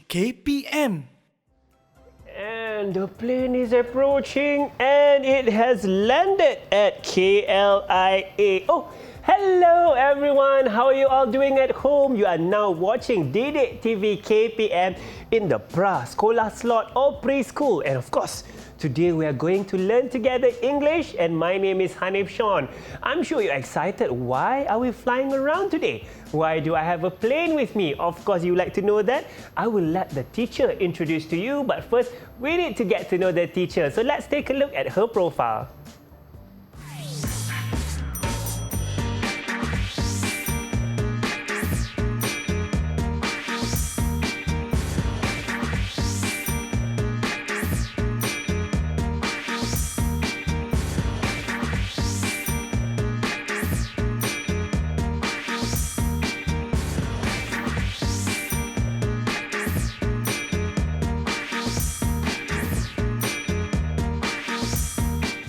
KPM. And the plane is approaching and it has landed at KLIA. Oh, hello everyone. How are you all doing at home? You are now watching Didik TV KPM in the Prasekolah slot or preschool. And of course, today we are going to learn together English and my name is Hanif Sean. I'm sure you're excited. Why are we flying around today? Why do I have a plane with me? Of course, you like to know that. I will let the teacher introduce to you, but first, we need to get to know the teacher. So let's take a look at her profile.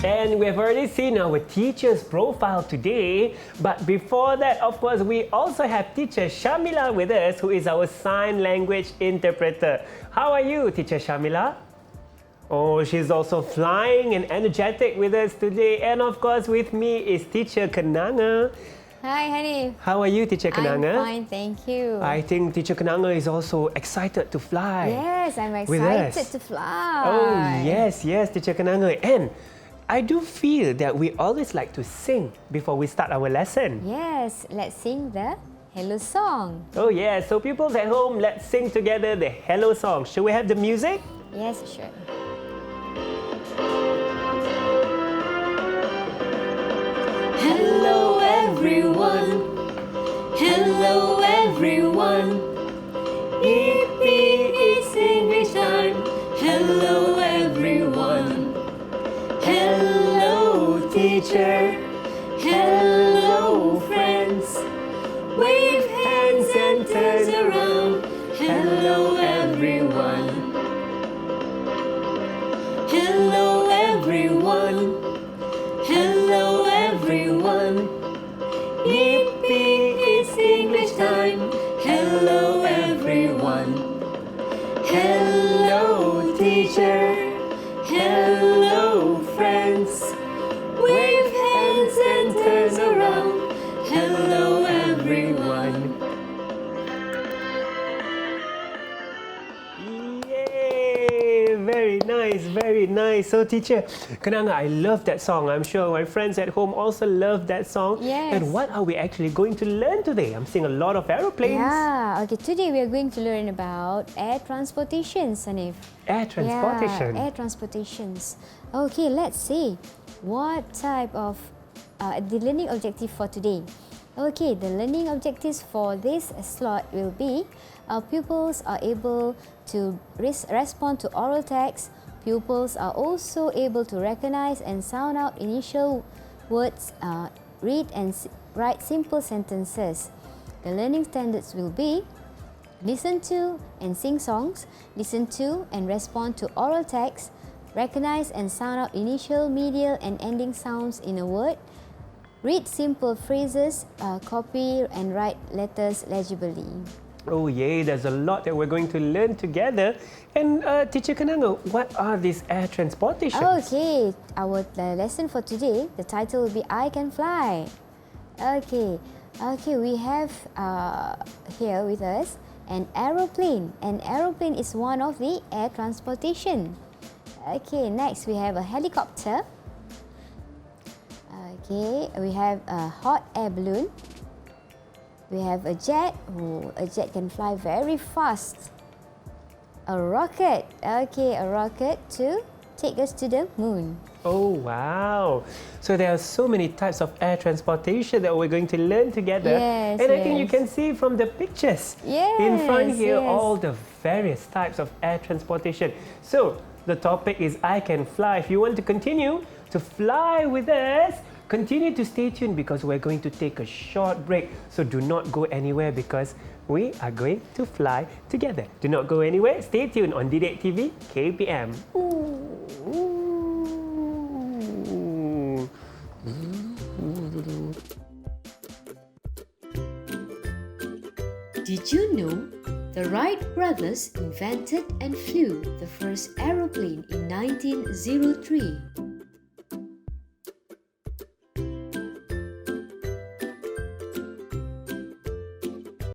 And we have already seen our teacher's profile today. But before that, of course, we also have teacher Shamila with us, who is our sign language interpreter. How are you, teacher Shamila? Oh, she's also flying and energetic with us today. And of course, with me is teacher Kenanga. Hi, Hanif. How are you, teacher Kenanga? I'm fine, thank you. I think teacher Kenanga is also excited to fly. Yes, I'm with us. excited to fly. Oh, yes, teacher Kenanga. And I do feel that we always like to sing before we start our lesson. Yes, let's sing the hello song. Oh yeah, so people at home, let's sing together the hello song. Should we have the music? Yes, sure. Hello everyone. Hello everyone. Yippee, it's English time. Hello everyone. Hello teacher. Hello friends. Wave hands and turn around. Hello everyone. Hello everyone. Hello everyone. Yippee, it's English time. Hello everyone. Hello teacher. Hello friends. Wave hands and turn around. Hello everyone. Yay! Very nice, very nice. So teacher Kenanga, I love that song. I'm sure my friends at home also love that song. Yes. And what are we actually going to learn today? I'm seeing a lot of aeroplanes. Yeah, okay, today we are going to learn about air transportation, Hanif. Air transportation. Yeah, air transportations. Okay, let's see. What type of the learning objective for today? Okay, the learning objectives for this slot will be our pupils are able to respond to oral text. Pupils are also able to recognize and sound out initial words, read and write simple sentences. The learning standards will be listen to and sing songs, listen to and respond to oral text, recognize and sound out initial, medial and ending sounds in a word, read simple phrases, copy and write letters legibly. Oh yay, there's a lot that we're going to learn together. And teacher Kenanga, what are these air transportations? Okay, our lesson for today, the title will be I Can Fly. Okay, we have here with us an aeroplane. An aeroplane is one of the air transportation. Okay, next we have a helicopter. Okay, we have a hot air balloon. We have a jet. Oh, a jet can fly very fast. A rocket. Okay, a rocket to take us to the moon. Oh wow! So there are so many types of air transportation that we're going to learn together. Yes, and I think you yes. can see from the pictures in front here all the various types of air transportation. So the topic is I Can Fly. If you want to continue to fly with us, continue to stay tuned because we're going to take a short break. So do not go anywhere because we are going to fly together. Do not go anywhere. Stay tuned on Didik TV KPM. Did you know The Wright brothers invented and flew the first aeroplane in 1903.